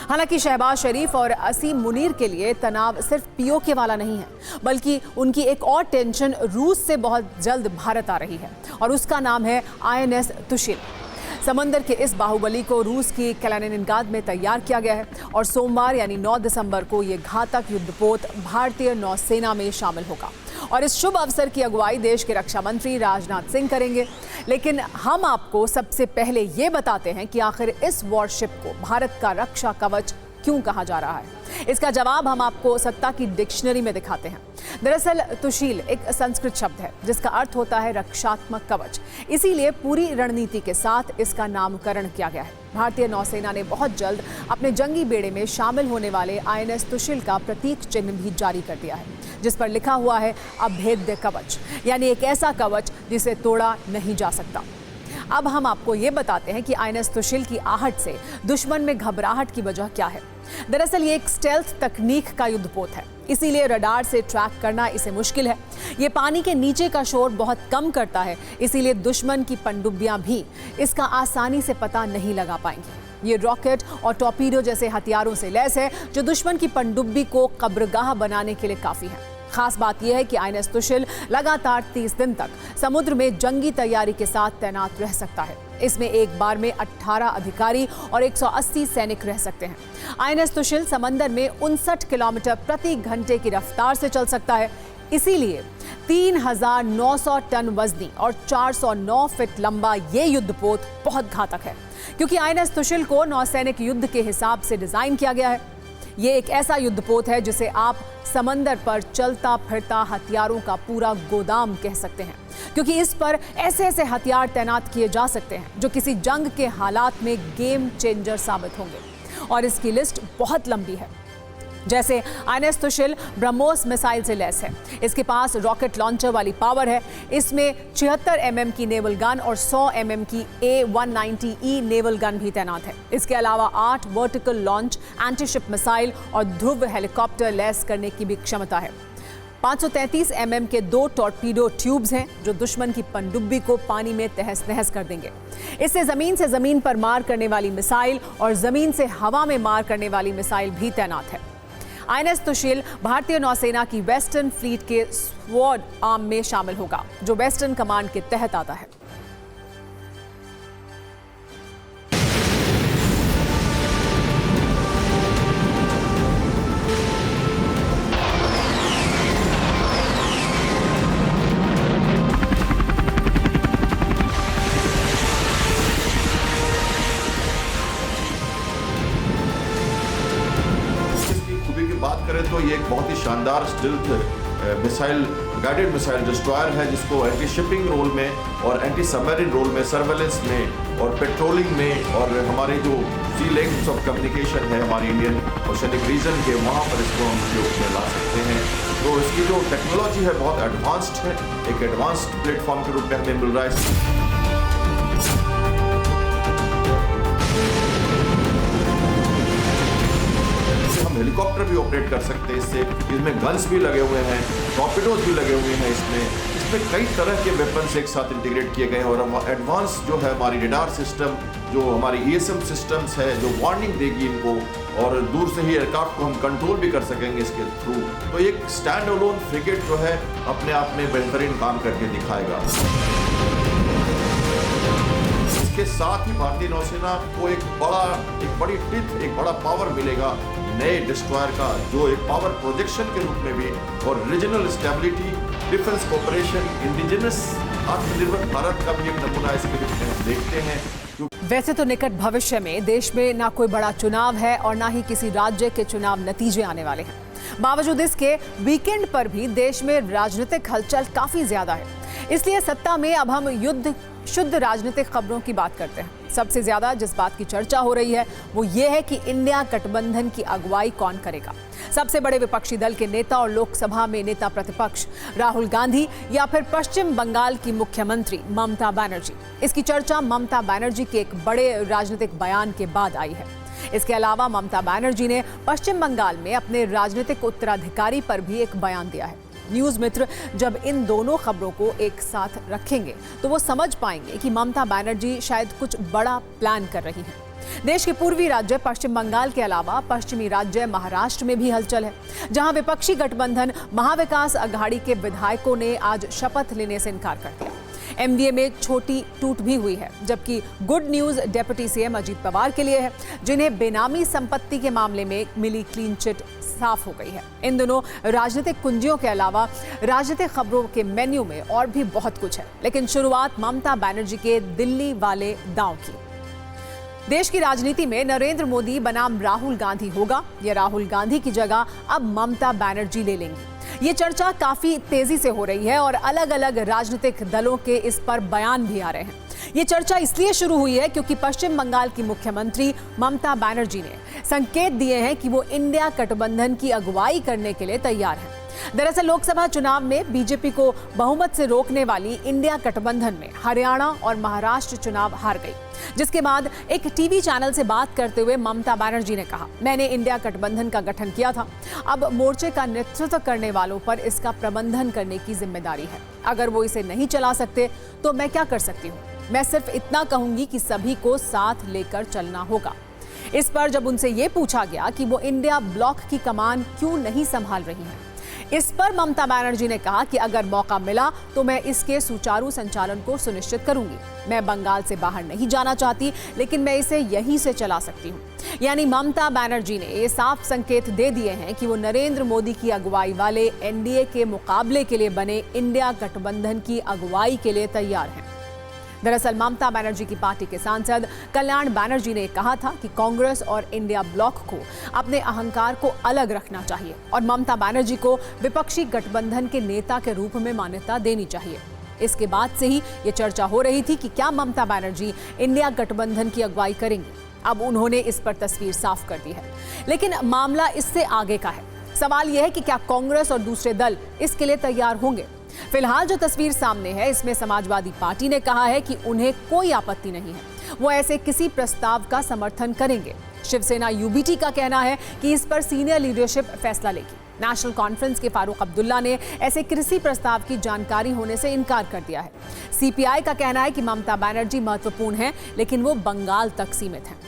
हालांकि शहबाज शरीफ और असीम मुनीर के लिए तनाव सिर्फ पीओके वाला नहीं है, बल्कि उनकी एक और टेंशन रूस से बहुत जल्द भारत आ रही है और उसका नाम है INS तुशिल। समंदर के इस बाहुबली को रूस की कैलिनिनग्राद में तैयार किया गया है और सोमवार यानी 9 दिसंबर को ये घातक युद्धपोत भारतीय नौसेना में शामिल होगा और इस शुभ अवसर की अगुवाई देश के रक्षा मंत्री राजनाथ सिंह करेंगे। लेकिन हम आपको सबसे पहले ये बताते हैं कि आखिर इस वॉरशिप को भारत का रक्षा कवच क्यों कहा जा रहा है। इसका जवाब हम आपको सत्ता की डिक्शनरी में दिखाते हैं। दरअसल तुशील एक संस्कृत शब्द है जिसका अर्थ होता है रक्षात्मक कवच, इसीलिए पूरी रणनीति के साथ इसका नामकरण किया गया है। भारतीय नौसेना ने बहुत जल्द अपने जंगी बेड़े में शामिल होने वाले INS तुशिल का प्रतीक चिन्ह भी जारी कर दिया है, जिस पर लिखा हुआ है अभेद्य कवच, यानी एक ऐसा कवच जिसे तोड़ा नहीं जा सकता। अब हम आपको ये बताते हैं कि INS तुशिल की आहट से दुश्मन में घबराहट की वजह क्या है। दरअसल ये एक स्टेल्थ तकनीक का युद्धपोत है, इसीलिए रडार से ट्रैक करना इसे मुश्किल है। ये पानी के नीचे का शोर बहुत कम करता है, इसीलिए दुश्मन की पनडुब्बियां भी इसका आसानी से पता नहीं लगा पाएंगी। ये रॉकेट और टॉर्पीडो जैसे हथियारों से लैस है जो दुश्मन की पनडुब्बी को कब्रगाह बनाने के लिए काफी है। खास बात यह है कि INS तुशिल लगातार 30 दिन तक समुद्र में जंगी तैयारी के साथ तैनात रह सकता है। इसमें एक बार में 18 अधिकारी और 180 सैनिक रह सकते हैं। INS तुशिल समंदर में 59 किलोमीटर प्रति घंटे की रफ्तार से चल सकता है, इसीलिए 3900 टन वजनी और 409 फीट लंबा ये युद्धपोत बहुत घातक है, क्योंकि INS तुशिल को नौसैनिक युद्ध के हिसाब से डिजाइन किया गया है। ये एक ऐसा युद्धपोत है जिसे आप समंदर पर चलता फिरता हथियारों का पूरा गोदाम कह सकते हैं, क्योंकि इस पर ऐसे ऐसे हथियार तैनात किए जा सकते हैं जो किसी जंग के हालात में गेम चेंजर साबित होंगे। और इसकी लिस्ट बहुत लंबी है। जैसे INS तुशिल ब्रह्मोस मिसाइल से लैस है, इसके पास रॉकेट लॉन्चर वाली पावर है, इसमें 76 mm की नेवल गन और 100 mm की A190E नेवल गन भी तैनात है। इसके अलावा 8 वर्टिकल लॉन्च एंटीशिप मिसाइल और ध्रुव हेलीकॉप्टर लैस करने की भी क्षमता है। 533 mm के 2 टॉर्पीडो ट्यूब्स हैं जो दुश्मन की पनडुब्बी को पानी में तहस नहस कर देंगे। इससे जमीन पर मार करने वाली मिसाइल और जमीन से हवा में मार करने वाली मिसाइल भी तैनात है। INS तुशिल भारतीय नौसेना की वेस्टर्न फ्लीट के स्वॉर्ड आर्म में शामिल होगा, जो वेस्टर्न कमांड के तहत आता है। बात करें तो ये एक बहुत ही शानदार stealth missile guided missile destroyer है, जिसको एंटी शिपिंग रोल में और एंटी सबमरीन रोल में, सर्वेलेंस में और पेट्रोलिंग में और हमारे जो सी लिंक्स ऑफ कम्युनिकेशन है हमारी इंडियन ओशनिक रीजन के, वहाँ पर इसको हम उपयोग में ला सकते हैं। तो इसकी जो टेक्नोलॉजी है बहुत एडवांस्ड है, एक एडवांस्ड प्लेटफॉर्म के रूप में हमें मिल रहा है। हेलीकॉप्टर भी ऑपरेट कर सकते हैं इससे, इसमें गन्स भी लगे हुए हैं, टॉर्पीडोज भी लगे हुए हैं इसमें कई तरह के वेपन्स एक साथ इंटीग्रेट किए गए हैं। और एडवांस जो है हमारी रडार सिस्टम, जो हमारी ESM सिस्टम्स है, जो वार्निंग देगी इनको और दूर से ही एयरक्राफ्ट को हम कंट्रोल भी कर सकेंगे इसके थ्रू। तो एक स्टैंड अलोन फ्रिगेट जो है अपने आप में बेहतरीन काम करके दिखाएगा। इसके साथ ही भारतीय नौसेना को एक बड़ी टिथ, एक बड़ा पावर मिलेगा नए डिस्ट्रॉयर का, जो एक पावर प्रोजेक्शन के रूप में भी और regional stability, defence cooperation, indigenous आत्मनिर्भर भारत का भी एक नमूना इसके रूप में हम देखते हैं। वैसे तो निकट भविष्य में देश में ना कोई बड़ा चुनाव है और ना ही किसी राज्य के चुनाव नतीजे आने वाले हैं। बावजूद इसके वीकेंड पर भी देश में राजनीतिक हलचल काफी ज्यादा है, इसलिए सत्ता में अब हम शुद्ध राजनीतिक खबरों की बात करते हैं। सबसे ज्यादा जिस बात की चर्चा हो रही है वो ये है कि इंडिया गठबंधन की अगुवाई कौन करेगा। सबसे बड़े विपक्षी दल के नेता और लोकसभा में नेता प्रतिपक्ष राहुल गांधी या फिर पश्चिम बंगाल की मुख्यमंत्री ममता बनर्जी। इसकी चर्चा ममता बनर्जी के एक बड़े राजनीतिक बयान के बाद आई है। इसके अलावा ममता बनर्जी ने पश्चिम बंगाल में अपने राजनीतिक उत्तराधिकारी पर भी एक बयान दिया है। न्यूज़ मित्र जब इन दोनों खबरों को एक साथ रखेंगे तो वो समझ पाएंगे कि ममता बनर्जी शायद कुछ बड़ा प्लान कर रही हैं। देश के पूर्वी राज्य पश्चिम बंगाल के अलावा पश्चिमी राज्य महाराष्ट्र में भी हलचल है, जहां विपक्षी गठबंधन महाविकास अघाड़ी के विधायकों ने आज शपथ लेने से इनकार कर दिया। एमडीए में छोटी टूट भी हुई है, जबकि good news deputy CM Ajit Pawar के लिए है, जिन्हें बेनामी संपत्ति के मामले में मिली क्लीन चिट साफ हो गई है। इन दोनों राजनीतिक कुंजियों के अलावा राजनीतिक खबरों के मेन्यू में और भी बहुत कुछ है, लेकिन शुरुआत ममता बनर्जी के दिल्ली वाले दांव की। देश की राजनीति में नरेंद्र मोदी बनाम राहुल गांधी होगा या राहुल गांधी की जगह अब ममता बनर्जी ले लेंगी, ये चर्चा काफी तेजी से हो रही है और अलग अलग राजनीतिक दलों के इस पर बयान भी आ रहे हैं। ये चर्चा इसलिए शुरू हुई है क्योंकि पश्चिम बंगाल की मुख्यमंत्री ममता बनर्जी ने संकेत दिए हैं कि वो इंडिया गठबंधन की अगुवाई करने के लिए तैयार हैं। दरअसल लोकसभा चुनाव में बीजेपी को बहुमत से रोकने वाली इंडिया गठबंधन में हरियाणा और महाराष्ट्र चुनाव हार गई, जिसके बाद एक टीवी चैनल से बात करते हुए ममता बनर्जी ने कहा, मैंने इंडिया गठबंधन का गठन किया था, अब मोर्चे का नेतृत्व करने वालों पर इसका प्रबंधन करने की जिम्मेदारी है। अगर वो इसे नहीं चला सकते तो मैं क्या कर सकती हूँ? मैं सिर्फ इतना कहूंगी कि सभी को साथ लेकर चलना होगा। इस पर जब उनसे ये पूछा गया कि वो इंडिया ब्लॉक की कमान क्यों नहीं संभाल रही हैं, इस पर ममता बनर्जी ने कहा कि अगर मौका मिला तो मैं इसके सुचारू संचालन को सुनिश्चित करूंगी। मैं बंगाल से बाहर नहीं जाना चाहती, लेकिन मैं इसे यहीं से चला सकती हूं। यानी ममता बनर्जी ने ये साफ संकेत दे दिए हैं कि वो नरेंद्र मोदी की अगुवाई वाले एनडीए के मुकाबले के लिए बने इंडिया गठबंधन की अगुवाई के लिए तैयार हैं। दरअसल ममता बनर्जी की पार्टी के सांसद कल्याण बनर्जी ने कहा था कि कांग्रेस और इंडिया ब्लॉक को अपने अहंकार को अलग रखना चाहिए और ममता बनर्जी को विपक्षी गठबंधन के नेता के रूप में मान्यता देनी चाहिए। इसके बाद से ही ये चर्चा हो रही थी कि क्या ममता बनर्जी इंडिया गठबंधन की अगुवाई करेंगी। अब उन्होंने इस पर तस्वीर साफ कर दी है, लेकिन मामला इससे आगे का है। सवाल यह है कि क्या कांग्रेस और दूसरे दल इसके लिए तैयार होंगे। फिलहाल जो तस्वीर सामने है, इसमें समाजवादी पार्टी ने कहा है कि उन्हें कोई आपत्ति नहीं है, वो ऐसे किसी प्रस्ताव का समर्थन करेंगे। शिवसेना यूबीटी का कहना है कि इस पर सीनियर लीडरशिप फैसला लेगी। नेशनल कॉन्फ्रेंस के फारूक अब्दुल्ला ने ऐसे किसी प्रस्ताव की जानकारी होने से इनकार कर दिया है। सीपीआई का कहना है कि ममता बनर्जी महत्वपूर्ण है, लेकिन वो बंगाल तक सीमित है,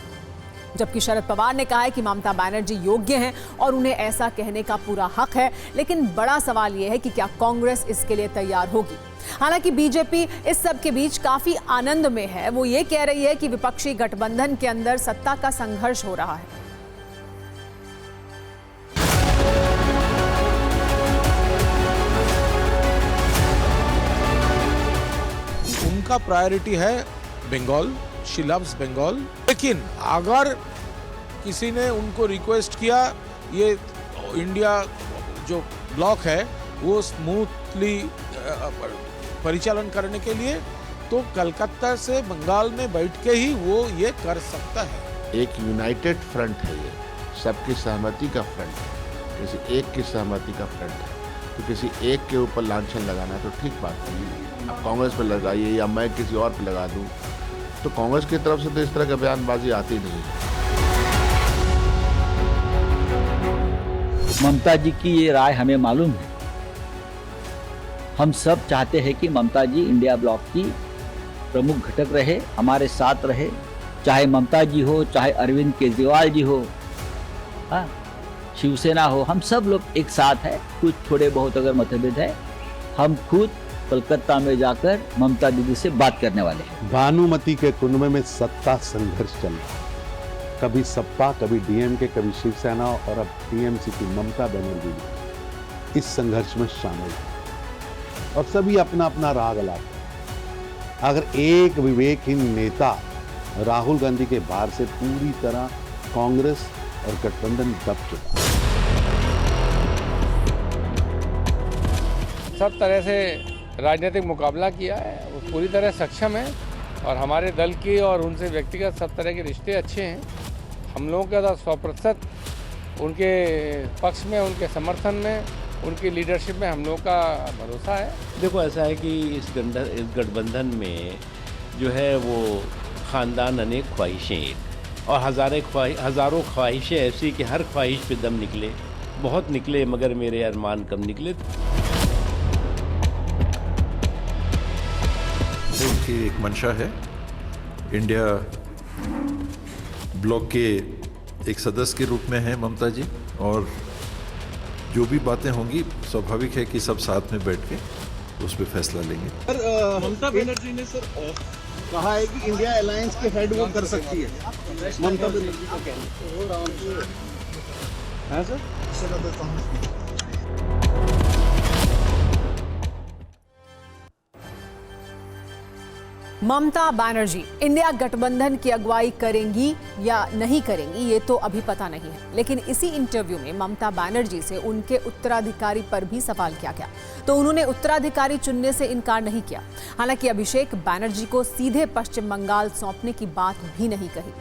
जबकि शरद पवार ने कहा है कि ममता बनर्जी योग्य हैं और उन्हें ऐसा कहने का पूरा हक है। लेकिन बड़ा सवाल यह है कि क्या कांग्रेस इसके लिए तैयार होगी। हालांकि बीजेपी इस सब के बीच काफी आनंद में है। वो ये कह रही है कि विपक्षी गठबंधन के अंदर सत्ता का संघर्ष हो रहा है। उनका प्रायोरिटी है बंगाल, शी लव्स बंगाल। लेकिन अगर किसी ने उनको रिक्वेस्ट किया ये इंडिया जो ब्लॉक है वो स्मूथली परिचालन करने के लिए, तो कलकत्ता से बंगाल में बैठ के ही वो ये कर सकता है। एक यूनाइटेड फ्रंट है, ये सबकी सहमति का फ्रंट है, किसी एक की सहमति का फ्रंट है। तो किसी एक के ऊपर लांछन लगाना तो ठीक बात नहीं है। आप कांग्रेस पर लगाइए या मैं किसी और पर लगा दूं, तो कांग्रेस की तरफ से तो इस तरह की बयानबाजी आती नहीं। ममता जी की ये राय हमें मालूम है। हम सब चाहते हैं कि ममता जी इंडिया ब्लॉक की प्रमुख घटक रहे, हमारे साथ रहे, चाहे ममता जी हो, चाहे अरविंद केजरीवाल जी हो, हाँ, शिवसेना हो, हम सब लोग एक साथ है। कुछ थोड़े बहुत अगर मतभेद है, हम खुद कोलकाता में जाकर ममता दीदी से बात करने वाले हैं। भानुमति के कुंभ में सत्ता संघर्ष चल रहा है, कभी सपा, कभी डीएमके, कभी शिवसेना और अब टीएमसी की ममता बनर्जी इस संघर्ष में शामिल है और सभी अपना अपना राग लाते हैं। अगर एक विवेकहीन नेता राहुल गांधी के भार से पूरी तरह कांग्रेस और गठबंधन दब चुका है। सब तरह से राजनीतिक मुकाबला किया है, वो पूरी तरह सक्षम है और हमारे दल की और उनसे व्यक्तिगत सब तरह के रिश्ते अच्छे हैं। हम लोगों का 100% उनके पक्ष में, उनके समर्थन में, उनकी लीडरशिप में हम लोगों का भरोसा है। देखो ऐसा है कि इस गठबंधन में जो है वो ख़ानदान अनेक ख्वाहिशें और हज़ारों ख्वाहिशें ऐसी कि हर ख्वाहिश पे दम निकले, बहुत निकले मगर मेरे अरमान कम निकले। उनकी एक मंशा है इंडिया ब्लॉक के एक सदस्य के रूप में हैं ममता जी, और जो भी बातें होंगी स्वाभाविक है कि सब साथ में बैठ के उस पर फैसला लेंगे। ममता बनर्जी ने सर कहा है कि इंडिया अलायंस के हेड वो कर सकती है। ममता बनर्जी को कहना है सर। ममता बनर्जी इंडिया गठबंधन की अगुवाई करेंगी या नहीं करेंगी ये तो अभी पता नहीं है, लेकिन इसी इंटरव्यू में ममता बनर्जी से उनके उत्तराधिकारी पर भी सवाल किया गया तो उन्होंने उत्तराधिकारी चुनने से इनकार नहीं किया। हालांकि अभिषेक बनर्जी को सीधे पश्चिम बंगाल सौंपने की बात भी नहीं कही।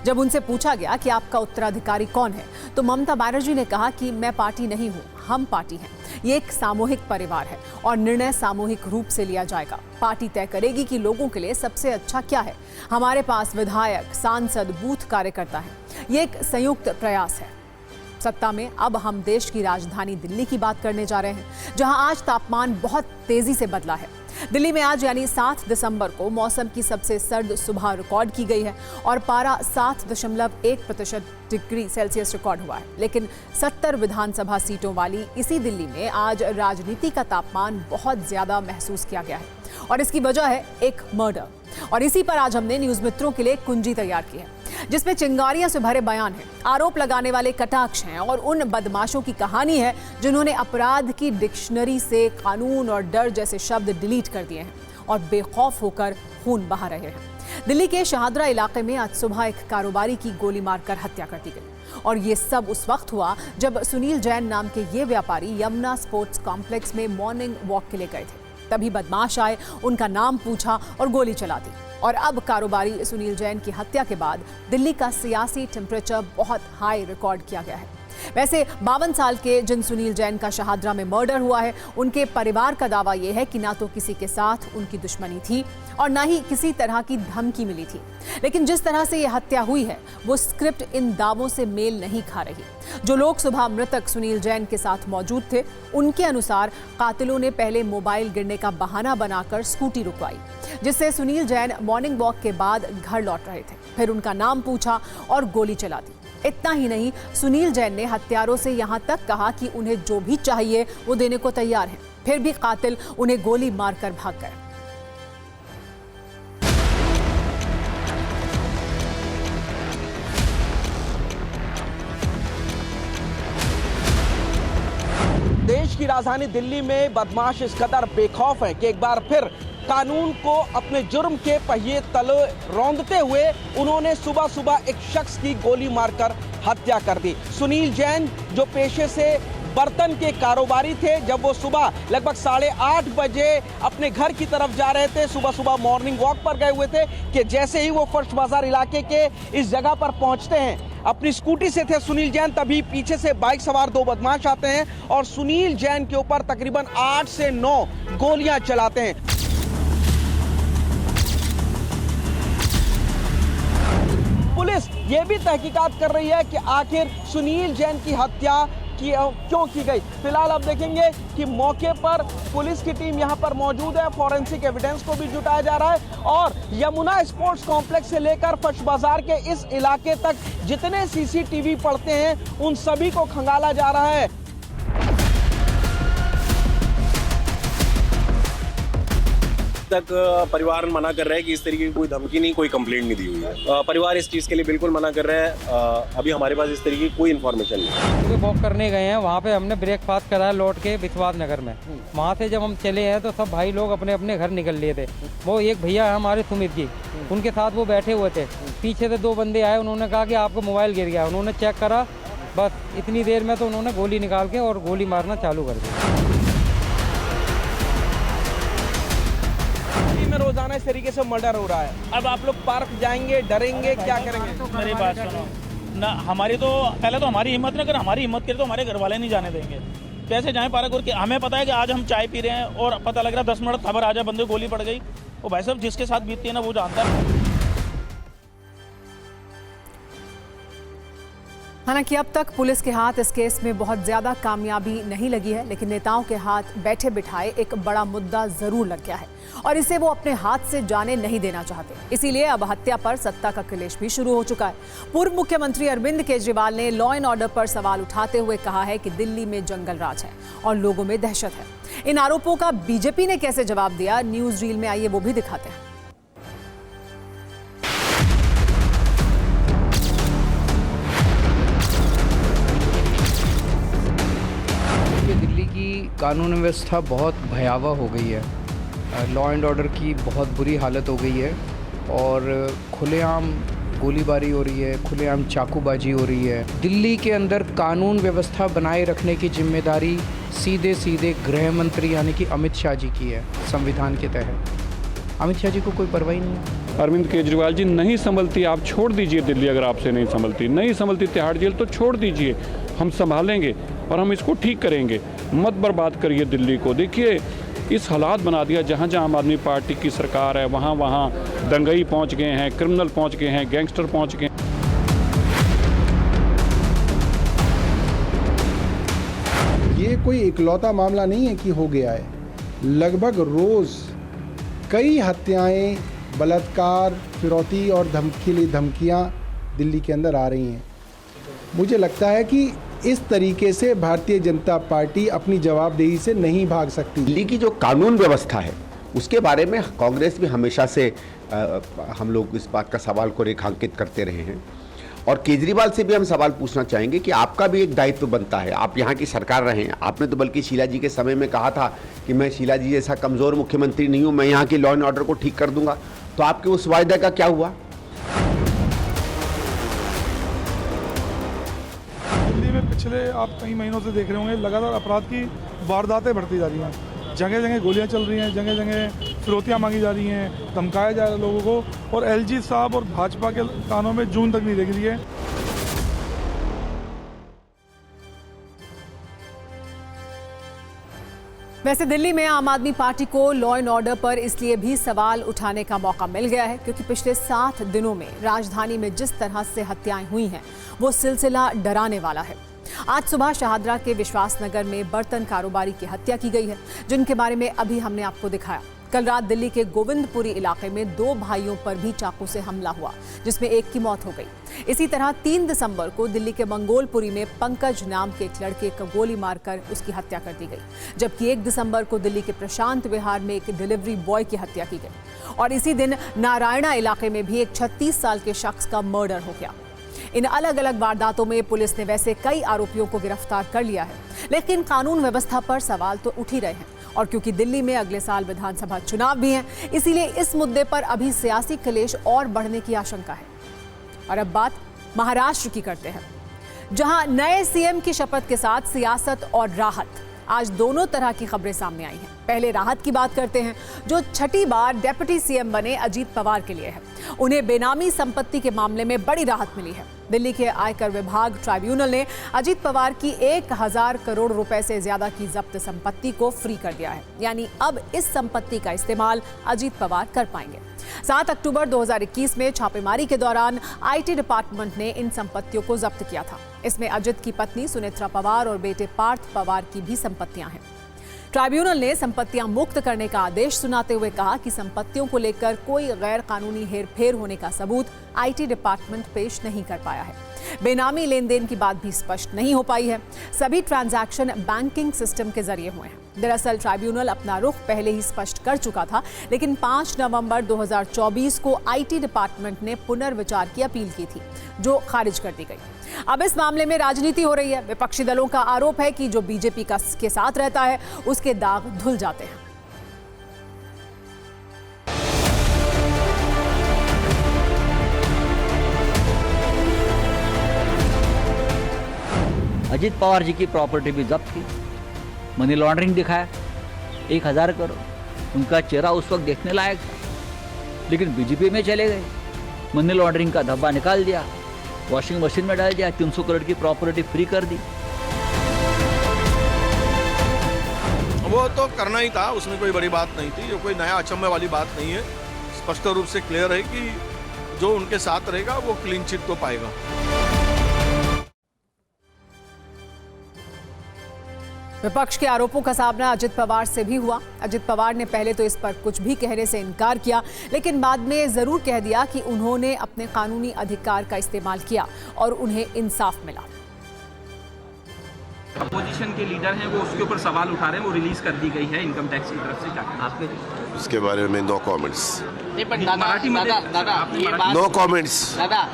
जब उनसे पूछा गया कि आपका उत्तराधिकारी कौन है तो ममता बनर्जी ने कहा कि मैं पार्टी नहीं हूं, हम पार्टी हैं। ये एक सामूहिक परिवार है और निर्णय सामूहिक रूप से लिया जाएगा। पार्टी तय करेगी कि लोगों के लिए सबसे अच्छा क्या है। हमारे पास विधायक, सांसद, बूथ कार्यकर्ता है। ये एक संयुक्त प्रयास है। सत्ता में अब हम देश की राजधानी दिल्ली की बात करने जा रहे हैं, जहां आज तापमान बहुत तेजी से बदला है। दिल्ली में आज यानी 7 दिसंबर को मौसम की सबसे सर्द सुबह रिकॉर्ड की गई है और पारा 7.1% डिग्री सेल्सियस रिकॉर्ड हुआ है। लेकिन 70 विधानसभा सीटों वाली इसी दिल्ली में आज राजनीति का तापमान बहुत ज्यादा महसूस किया गया है और इसकी वजह है एक मर्डर। और इसी पर आज हमने न्यूज मित्रों के लिए कुंजी तैयार की है, जिसमें चिंगारियां से भरे बयान है, आरोप लगाने वाले कटाक्ष हैं और उन बदमाशों की कहानी है जिन्होंने अपराध की डिक्शनरी से कानून और डर जैसे शब्द डिलीट कर दिए हैं और बेखौफ होकर खून बहा रहे हैं। दिल्ली के शाहदरा इलाके में आज सुबह एक कारोबारी की गोली मारकर हत्या कर दी गई और ये सब उस वक्त हुआ जब सुनील जैन नाम के ये व्यापारी यमुना स्पोर्ट्स कॉम्प्लेक्स में मॉर्निंग वॉक के लिए गए थे। तभी बदमाश आए, उनका नाम पूछा और गोली चला दी। और अब कारोबारी सुनील जैन की हत्या के बाद दिल्ली का सियासी टेम्परेचर बहुत हाई रिकॉर्ड किया गया है। वैसे 52 साल के जिन सुनील जैन का शाहदरा में मर्डर हुआ है, उनके परिवार का दावा यह है कि ना तो किसी के साथ उनकी दुश्मनी थी और ना ही किसी तरह की धमकी मिली थी। लेकिन जिस तरह से यह हत्या हुई है वो स्क्रिप्ट इन दावों से मेल नहीं खा रही। जो लोग सुबह मृतक सुनील जैन के साथ मौजूद थे, उनके अनुसार कातिलों ने पहले मोबाइल गिरने का बहाना बनाकर स्कूटी रुकवाई, जिससे सुनील जैन मॉर्निंग वॉक के बाद घर लौट रहे थे। फिर उनका नाम पूछा और गोली चला दी। इतना ही नहीं, सुनील जैन ने हत्यारों से यहां तक कहा कि उन्हें जो भी चाहिए वो देने को तैयार हैं। फिर भी कातिल उन्हें गोली मारकर भाग गए। देश की राजधानी दिल्ली में बदमाश इस कदर बेखौफ हैं कि एक बार फिर कानून को अपने जुर्म के पहिए तले रौंदते हुए उन्होंने सुबह सुबह एक शख्स की गोली मारकर हत्या कर दी। सुनील जैन जो पेशे से बर्तन के कारोबारी थे, जब वो सुबह लगभग 8:30 बजे अपने घर की तरफ जा रहे थे, सुबह सुबह मॉर्निंग वॉक पर गए हुए थे कि जैसे ही वो फर्स्ट बाजार इलाके के इस जगह पर पहुंचते हैं, अपनी स्कूटी से थे सुनील जैन, तभी पीछे से बाइक सवार 2 बदमाश आते हैं और सुनील जैन के ऊपर तकरीबन 8 से 9 गोलियां चलाते हैं। पुलिस ये भी तहकीकात कर रही है कि आखिर सुनील जैन की हत्या क्यों की गई। फिलहाल अब देखेंगे कि मौके पर पुलिस की टीम यहां पर मौजूद है, फॉरेंसिक एविडेंस को भी जुटाया जा रहा है और यमुना स्पोर्ट्स कॉम्प्लेक्स से लेकर फर्स्ट बाजार के इस इलाके तक जितने सीसीटीवी पड़ते हैं उन सभी को खंगाला जा रहा है। तक परिवार मना कर रहा है कि इस तरीके की कोई धमकी नहीं, कोई कंप्लेंट नहीं दी हुई है। परिवार इस चीज़ के लिए बिल्कुल मना कर रहा है। अभी हमारे पास इस तरीके की कोई इन्फॉर्मेशन नहीं। वॉक करने गए हैं, वहाँ पे हमने ब्रेकफास्ट करा लौट के विश्वास नगर में। वहाँ से जब हम चले हैं तो सब भाई लोग अपने अपने घर निकल लिए थे। वो एक भैया है हमारे सुमित जी, उनके साथ वो बैठे हुए थे। पीछे से 2 बंदे आए, उन्होंने कहा कि आपका मोबाइल गिर गया। उन्होंने चेक करा, बस इतनी देर में तो उन्होंने गोली निकाल के और गोली मारना चालू कर दिया। में रोजाना इस तरीके से मर्डर हो रहा है। अब आप लोग पार्क जाएंगे, डरेंगे, क्या करेंगे? मेरी बात सुनो ना, हमारी तो पहले तो हमारी हिम्मत ना, अगर हमारी हिम्मत करे तो हमारे घर वाले नहीं जाने देंगे। कैसे जाएं पार्क? और हमें पता है कि आज हम चाय पी रहे हैं और पता लग रहा है 10 मिनट खबर आ जाए बंदे गोली पड़ गई। वो भाई साहब जिसके साथ बीतती है ना वो जानता है। हालांकि अब तक पुलिस के हाथ इस केस में बहुत ज्यादा कामयाबी नहीं लगी है, लेकिन नेताओं के हाथ बैठे बिठाए एक बड़ा मुद्दा जरूर लग गया है और इसे वो अपने हाथ से जाने नहीं देना चाहते। इसीलिए अब हत्या पर सत्ता का क्लेश भी शुरू हो चुका है। पूर्व मुख्यमंत्री अरविंद केजरीवाल ने लॉ एंड ऑर्डर पर सवाल उठाते हुए कहा है कि दिल्ली में जंगल राज है और लोगों में दहशत है। इन आरोपों का बीजेपी ने कैसे जवाब दिया, न्यूज रील में आइए वो भी दिखाते हैं। दिल्ली की कानून व्यवस्था बहुत भयावह हो गई है। लॉ एंड ऑर्डर की बहुत बुरी हालत हो गई है और खुलेआम गोलीबारी हो रही है, खुलेआम चाकूबाजी हो रही है। दिल्ली के अंदर कानून व्यवस्था बनाए रखने की जिम्मेदारी सीधे सीधे गृह मंत्री यानी कि अमित शाह जी की है संविधान के तहत। अमित शाह जी को कोई परवाह नहीं है। अरविंद केजरीवाल जी, नहीं संभलती आप छोड़ दीजिए दिल्ली, अगर आपसे नहीं संभलती तिहाड़ जेल तो छोड़ दीजिए, हम संभालेंगे और हम इसको ठीक करेंगे। मत बर्बाद करिए दिल्ली को। देखिए इस हालात बना दिया, जहाँ जहाँ आम आदमी पार्टी की सरकार है वहाँ वहाँ दंगई पहुँच गए हैं, क्रिमिनल पहुँच गए हैं, गैंगस्टर पहुँच गए। ये कोई इकलौता मामला नहीं है कि हो गया है। लगभग रोज़ कई हत्याएं, बलात्कार, फिरौती और धमकियाँ दिल्ली के अंदर आ रही हैं। मुझे लगता है कि इस तरीके से भारतीय जनता पार्टी अपनी जवाबदेही से नहीं भाग सकती। दिल्ली की जो कानून व्यवस्था है उसके बारे में कांग्रेस भी हमेशा से हम लोग इस बात का सवाल को रेखांकित करते रहे हैं और केजरीवाल से भी हम सवाल पूछना चाहेंगे कि आपका भी एक दायित्व बनता है। आप यहाँ की सरकार रहे हैं, आपने तो बल्कि शीला जी के समय में कहा था कि मैं शीला जी जैसा कमज़ोर मुख्यमंत्री नहीं हूँ, मैं यहाँ की लॉ एंड ऑर्डर को ठीक कर दूंगा। तो आपके उस वायदे का क्या हुआ? पिछले आप कई महीनों से देख रहे होंगे लगातार अपराध की वारदातें बढ़ती जा रही हैं। जगह जगह गोलियां चल रही हैं, जगह जगह फिरौतियां मांगी जा रही हैं, धमकाया जा रहा है लोगों को और एलजी साहब और भाजपा के कानों में जून तक नहीं लग रही है। वैसे दिल्ली में आम आदमी पार्टी को लॉ एंड ऑर्डर पर इसलिए भी सवाल उठाने का मौका मिल गया है क्योंकि पिछले 7 दिनों में राजधानी में जिस तरह से हत्याएं हुई हैं वो सिलसिला डराने वाला है। आज सुबह शाहदरा के विश्वास नगर में बर्तन कारोबारी की हत्या की गई है, जिनके बारे में अभी हमने आपको दिखाया। कल रात दिल्ली के गोविंदपुरी इलाके में 2 भाइयों पर भी चाकू से हमला हुआ, जिसमें एक की मौत हो गई। इसी तरह 3 दिसंबर को दिल्ली के मंगोलपुरी में पंकज नाम के एक लड़के को गोली मारकर उसकी हत्या कर दी गई, जबकि 1 दिसंबर को दिल्ली के प्रशांत विहार में एक डिलीवरी बॉय की हत्या की गई और इसी दिन नारायणा इलाके में भी एक 36 साल के शख्स का मर्डर हो गया। इन अलग अलग वारदातों में पुलिस ने वैसे कई आरोपियों को गिरफ्तार कर लिया है, लेकिन कानून व्यवस्था पर सवाल तो उठ ही रहे हैं और क्योंकि दिल्ली में अगले साल विधानसभा चुनाव भी हैं, इसीलिए इस मुद्दे पर अभी सियासी क्लेश और बढ़ने की आशंका है। और अब बात महाराष्ट्र की करते हैं, जहां नए सीएम की शपथ के साथ सियासत और राहत, आज दोनों तरह की खबरें सामने आई हैं। पहले राहत की बात करते हैं, जो छठी बार डेप्यूटी सीएम बने अजीत पवार के लिए है। उन्हें बेनामी संपत्ति के मामले में बड़ी राहत मिली है। दिल्ली के आयकर विभाग ट्राइब्यूनल ने अजीत पवार की 1000 करोड़ रुपए से ज्यादा की जब्त संपत्ति को फ्री कर दिया है, यानी अब इस संपत्ति का इस्तेमाल अजीत पवार कर पाएंगे। 7 अक्टूबर 2021 में छापेमारी के दौरान आईटी डिपार्टमेंट ने इन संपत्तियों को जब्त किया था। इसमें अजित की पत्नी सुनेत्रा पवार और बेटे पार्थ पवार की भी संपत्तियां हैं। ट्राइब्यूनल ने संपत्तियां मुक्त करने का आदेश सुनाते हुए कहा कि संपत्तियों को लेकर कोई गैर कानूनी हेरफेर होने का सबूत आईटी डिपार्टमेंट पेश नहीं कर पाया है। बेनामी लेन देन की बात भी स्पष्ट नहीं हो पाई है। सभी ट्रांजैक्शन बैंकिंग सिस्टम के जरिए हुए हैं। दरअसल ट्राइब्यूनल अपना रुख पहले ही स्पष्ट कर चुका था, लेकिन 5 नवंबर 2024 को आईटी डिपार्टमेंट ने पुनर्विचार की अपील की थी, जो खारिज कर दी गई। अब इस मामले में राजनीति हो रही है। विपक्षी दलों का आरोप है कि जो बीजेपी के साथ रहता है उसके दाग धुल जाते हैं। अजीत पवार जी की प्रॉपर्टी भी जब्त की, मनी लॉन्ड्रिंग दिखाया, 1000 करोड़। उनका चेहरा उस वक्त देखने लायक था, लेकिन बीजेपी में चले गए, मनी लॉन्ड्रिंग का धब्बा निकाल दिया, वॉशिंग मशीन में डाल दिया, 300 करोड़ की प्रॉपर्टी फ्री कर दी। वो तो करना ही था, उसमें कोई बड़ी बात नहीं थी, ये कोई नया अचंभे वाली बात नहीं है। स्पष्ट रूप से क्लियर है कि जो उनके साथ रहेगा वो क्लीन चिट तो पाएगा। विपक्ष के आरोपों का सामना अजित पवार से भी हुआ। अजित पवार ने पहले तो इस पर कुछ भी कहने से इनकार किया, लेकिन बाद में जरूर कह दिया कि उन्होंने अपने कानूनी अधिकार का इस्तेमाल किया और उन्हें इंसाफ मिला। अपोजिशन के लीडर हैं, वो उसके ऊपर सवाल उठा रहे हैं, वो रिलीज कर दी गई है इनकम टैक्स की तरफ से। क्या आपके उसके बारे में नो कमेंट्स। मराठी में नो कमेंट्स,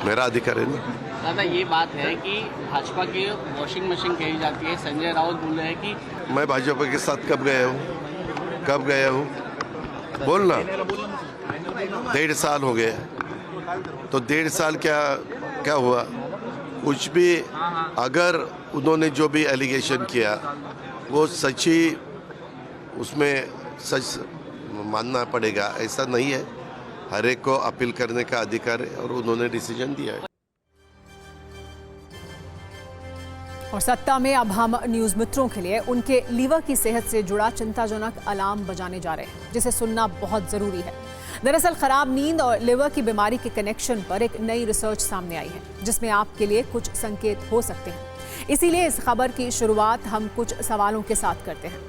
मेरा अधिकार है ना। दादा ये बात है कि भाजपा की वॉशिंग मशीन कही जाती है। संजय राउत बोल रहे हैं कि मैं भाजपा के साथ कब गया हूँ बोलना। 1.5 साल हो गया, तो 1.5 साल क्या हुआ? कुछ भी अगर उन्होंने जो भी एलिगेशन किया वो सच्ची, उसमें सच मानना पड़ेगा, ऐसा नहीं है। हर एक को अपील करने का अधिकार है और उन्होंने डिसीजन दिया है। और सत्ता में अब हम न्यूज मित्रों के लिए उनके लीवर की सेहत से जुड़ा चिंताजनक अलार्म बजाने जा रहे हैं, जिसे सुनना बहुत जरूरी है। दरअसल खराब नींद और लिवर की बीमारी के कनेक्शन पर एक नई रिसर्च सामने आई है, जिसमें आपके लिए कुछ संकेत हो सकते हैं। इसीलिए इस खबर की शुरुआत हम कुछ सवालों के साथ करते हैं।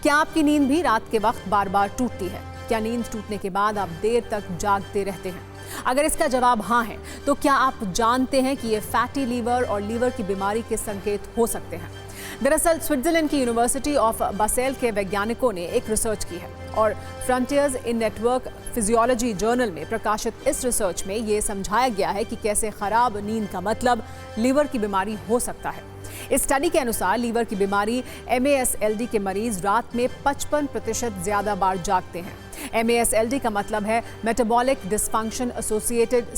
क्या आपकी नींद भी रात के वक्त बार बार टूटती है? क्या नींद टूटने के बाद आप देर तक जागते रहते हैं? अगर इसका जवाब हाँ है, तो क्या आप जानते हैं कि ये फैटी लीवर और लीवर की बीमारी के संकेत हो सकते हैं? दरअसल स्विट्जरलैंड की यूनिवर्सिटी ऑफ बासेल के वैज्ञानिकों ने एक रिसर्च की है और फ्रंटियर्स इन नेटवर्क फिजियोलॉजी जर्नल में प्रकाशित इस रिसर्च में ये समझाया गया है कि कैसे खराब नींद का मतलब लीवर की बीमारी हो सकता है। इस स्टडी के अनुसार लीवर की बीमारी MASLD के मरीज रात में 55% ज्यादा बार जागते हैं। MASLD का मतलब है metabolic dysfunction associated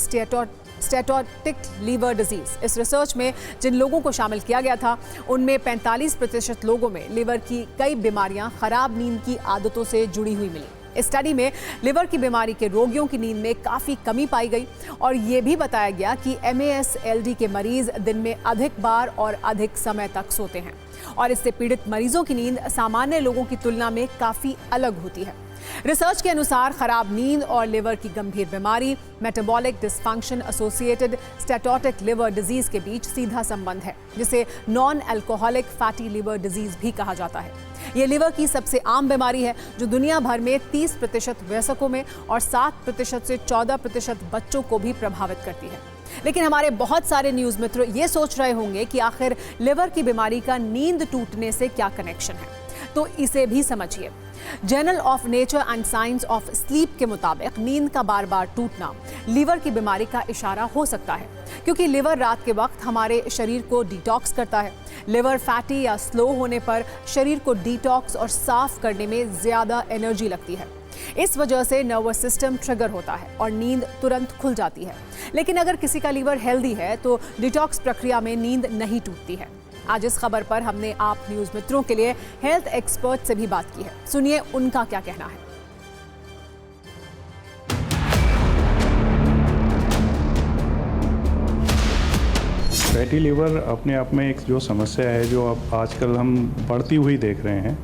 steatotic liver disease. इस रिसर्च में जिन लोगों को शामिल किया गया था, उनमें 45% लोगों में लीवर की कई बीमारियां खराब नींद की आदतों से जुड़ी हुई मिली। इस स्टडी में लिवर की बीमारी के रोगियों की नींद में काफ़ी कमी पाई गई और ये भी बताया गया कि MASLD के मरीज दिन में अधिक बार और अधिक समय तक सोते हैं और इससे पीड़ित मरीजों की नींद सामान्य लोगों की तुलना में काफ़ी अलग होती है। रिसर्च के अनुसार खराब नींद और लिवर की गंभीर बीमारी metabolic dysfunction associated steatotic liver disease के बीच सीधा संबंध है, जिसे non alcoholic fatty liver disease भी कहा जाता है। यह लिवर की सबसे आम बीमारी है, जो दुनिया भर में 30% वयस्कों में और 7% से 14% बच्चों को भी प्रभावित करती है। लेकिन हमारे बहुत सारे न्यूज मित्र ये सोच रहे होंगे कि आखिर लिवर की बीमारी का नींद टूटने से क्या कनेक्शन है, तो इसे भी समझिए। Journal of nature and science of sleep के मुताबिक नींद का बार बार टूटना लीवर की बीमारी का इशारा हो सकता है, क्योंकि लिवर रात के वक्त हमारे शरीर को डिटॉक्स करता है। लिवर फैटी या स्लो होने पर शरीर को डिटॉक्स और साफ करने में ज्यादा एनर्जी लगती है। इस वजह से नर्वस सिस्टम ट्रिगर होता है और नींद तुरंत खुल जाती है। लेकिन अगर किसी का लीवर हेल्दी है तो डिटॉक्स प्रक्रिया में नींद नहीं टूटती है। आज इस खबर पर हमने आप न्यूज मित्रों के लिए हेल्थ एक्सपर्ट से भी बात की है। सुनिए उनका क्या कहना है। फैटी लीवर अपने आप में एक जो समस्या है, जो अब आजकल हम बढ़ती हुई देख रहे हैं,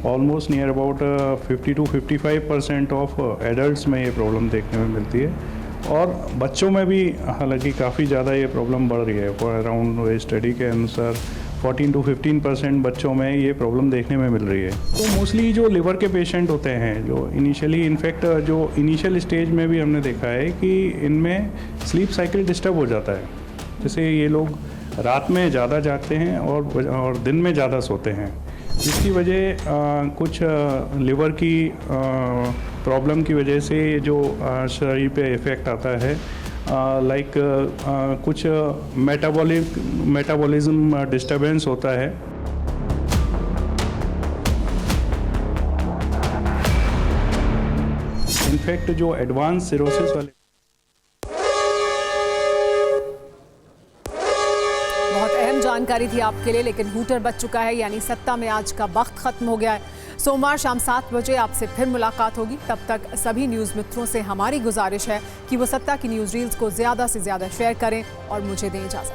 almost near about 50 to 55% of adults में ये प्रॉब्लम देखने में मिलती है और बच्चों में भी हालांकि काफ़ी ज़्यादा ये प्रॉब्लम बढ़ रही है। फॉर अराउंड स्टडी के अनुसार 14 to 15% बच्चों में ये प्रॉब्लम देखने में मिल रही है। तो मोस्टली जो लिवर के पेशेंट होते हैं, जो इनिशियली इनफैक्ट जो इनिशियल स्टेज में भी हमने देखा है कि इनमें स्लीप साइकिल डिस्टर्ब हो जाता है। जैसे ये लोग रात में ज़्यादा जागते हैं और दिन में ज़्यादा सोते हैं, जिसकी वजह कुछ लिवर की प्रॉब्लम की वजह से जो शरीर पे इफ़ेक्ट आता है, लाइक कुछ मेटाबॉलिज्म डिस्टर्बेंस होता है। इनफैक्ट जो एडवांस सिरोसिस वाले जानकारी थी आपके लिए, लेकिन हूटर बच चुका है, यानी सत्ता में आज का वक्त खत्म हो गया है। सोमवार शाम 7 बजे आपसे फिर मुलाकात होगी। तब तक सभी न्यूज़ मित्रों से हमारी गुजारिश है कि वो सत्ता की न्यूज़ रील्स को ज़्यादा से ज़्यादा शेयर करें और मुझे दें इजाज़त।